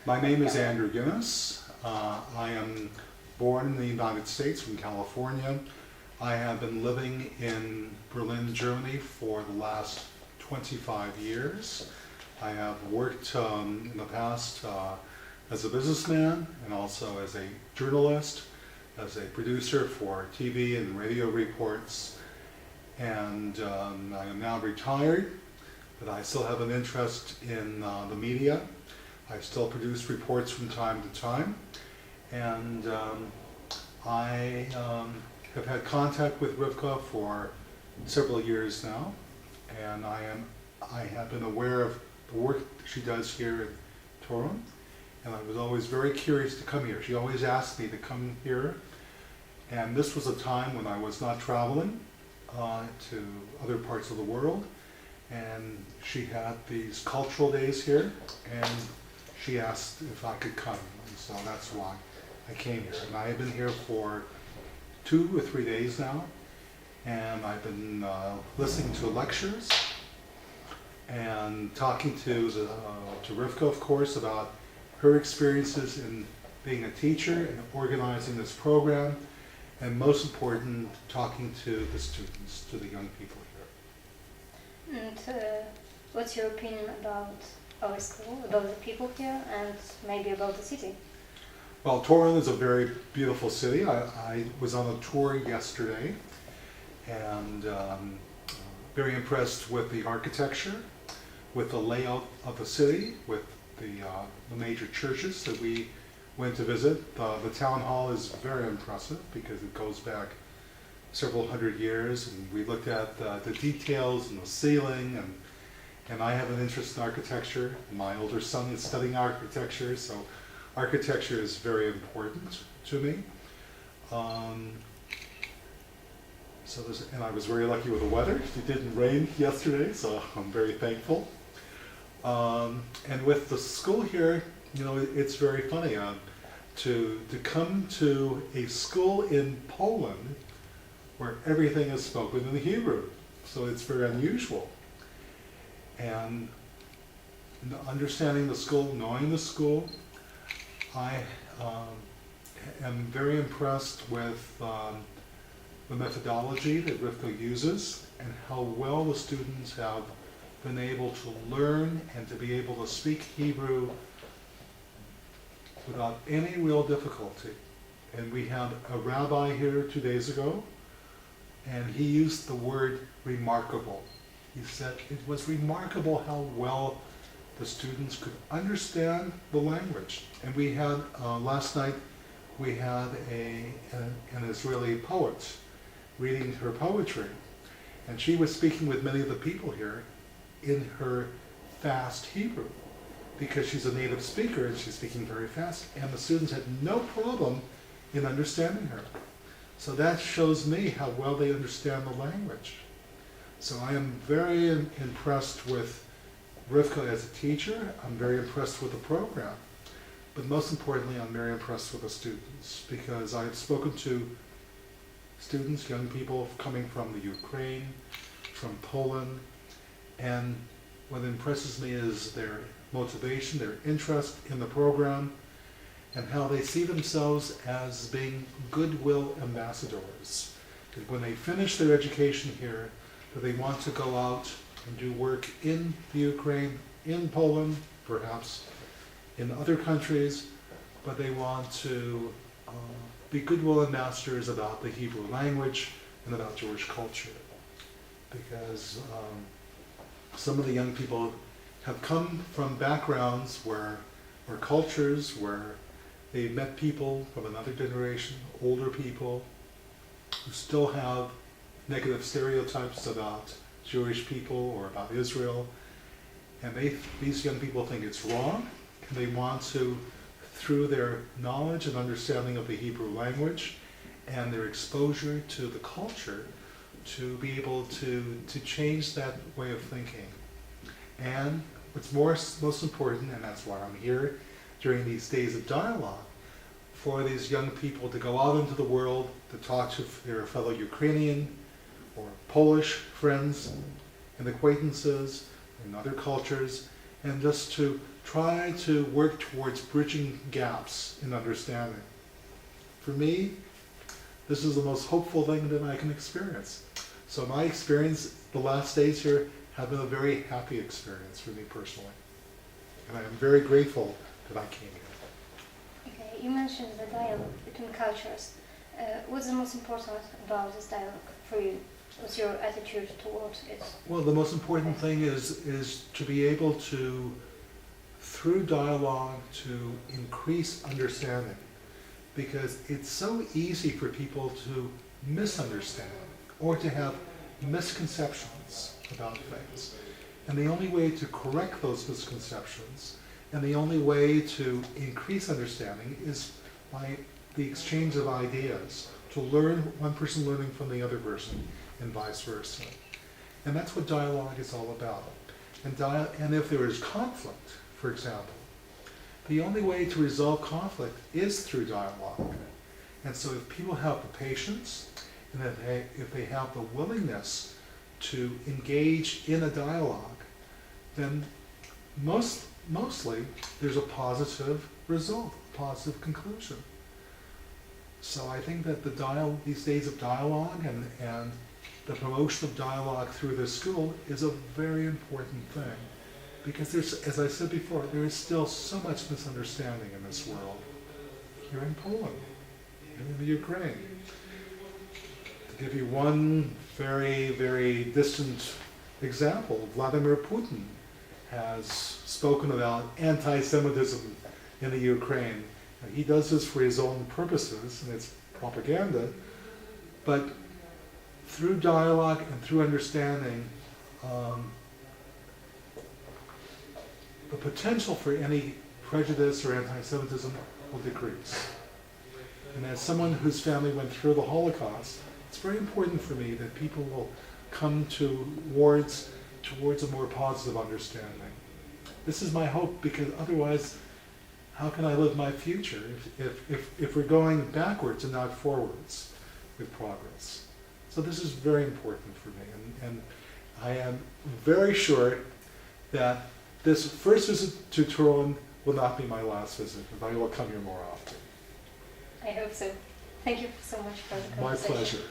My name is Andrew Guiness. I am born in the United States from California. I have been living in Berlin, Germany for the last 25 years. I have worked in the past as a businessman and also as a journalist, as a producer for TV and radio reports. And I am now retired, but I still have an interest in the media. I still produce reports from time to time, and I have had contact with Rivka for several years now, and I have been aware of the work she does here at Torun, and I was always very curious to come here. She always asked me to come here, and this was a time when I was not traveling to other parts of the world, and she had these cultural days here, and she asked if I could come, and so that's why I came here. And I have been here for 2 or 3 days now, and I've been listening to lectures and talking to Rivka, of course, about her experiences in being a teacher and organizing this program, and most important, talking to the students, to the young people here. And what's your opinion about our school, about the people here, and maybe about the city? Well, Torun is a very beautiful city. I was on a tour yesterday, and very impressed with the architecture, with the layout of the city, with the major churches that we went to visit. The town hall is very impressive because it goes back several hundred years, and we looked at the details and the ceiling, and I have an interest in architecture. My older son is studying architecture, so architecture is very important to me. And I was very lucky with the weather. It didn't rain yesterday, so I'm very thankful. And with the school here, you know, it's very funny to come to a school in Poland where everything is spoken in Hebrew. So it's very unusual. And understanding the school, knowing the school, I am very impressed with the methodology that Rivka uses and how well the students have been able to learn and to be able to speak Hebrew without any real difficulty. And we had a rabbi here 2 days ago, and he used the word remarkable. He said it was remarkable how well the students could understand the language. And we had, last night, we had an Israeli poet reading her poetry. And she was speaking with many of the people here in her fast Hebrew, because she's a native speaker and she's speaking very fast. And the students had no problem in understanding her. So that shows me how well they understand the language. So I am very impressed with Rivka as a teacher. I'm very impressed with the program. But most importantly, I'm very impressed with the students, because I've spoken to students, young people coming from the Ukraine, from Poland, and what impresses me is their motivation, their interest in the program, and how they see themselves as being goodwill ambassadors. That when they finish their education here, that they want to go out and do work in the Ukraine, in Poland, perhaps in other countries, but they want to be goodwill ambassadors about the Hebrew language and about Jewish culture. Because some of the young people have come from backgrounds where cultures where they met people from another generation, older people, who still have negative stereotypes about Jewish people or about Israel, and these young people think it's wrong, and they want to, through their knowledge and understanding of the Hebrew language and their exposure to the culture, to be able to change that way of thinking. And what's most important, and that's why I'm here during these days of dialogue, for these young people to go out into the world, to talk to their fellow Ukrainian or Polish friends and acquaintances in other cultures, and just to try to work towards bridging gaps in understanding. For me, this is the most hopeful thing that I can experience. So my experience, the last days here, have been a very happy experience for me personally. And I am very grateful that I came here. Okay, you mentioned the dialogue between cultures. What's the most important about this dialogue for you? What's your attitude towards it? Well, the most important thing is to be able to, through dialogue, to increase understanding. Because it's so easy for people to misunderstand or to have misconceptions about things. And the only way to correct those misconceptions and the only way to increase understanding is by the exchange of ideas, to learn, one person learning from the other person and vice versa. And that's what dialogue is all about. And if there is conflict, for example, the only way to resolve conflict is through dialogue. And so if people have the patience, and if they have the willingness to engage in a dialogue, then mostly there's a positive result, a positive conclusion. So I think that these days of dialogue and the promotion of dialogue through the school is a very important thing. Because there's, as I said before, there is still so much misunderstanding in this world. Here in Poland, here in the Ukraine. To give you one very, very distant example, Vladimir Putin has spoken about anti-Semitism in the Ukraine. Now, he does this for his own purposes, and it's propaganda, but through dialogue and through understanding, the potential for any prejudice or anti-Semitism will decrease. And as someone whose family went through the Holocaust, it's very important for me that people will come towards a more positive understanding. This is my hope, because otherwise, how can I live my future if we're going backwards and not forwards with progress? So this is very important for me, and I am very sure that this first visit to Turin will not be my last visit, and I will come here more often. I hope so. Thank you so much for the My conversation. pleasure.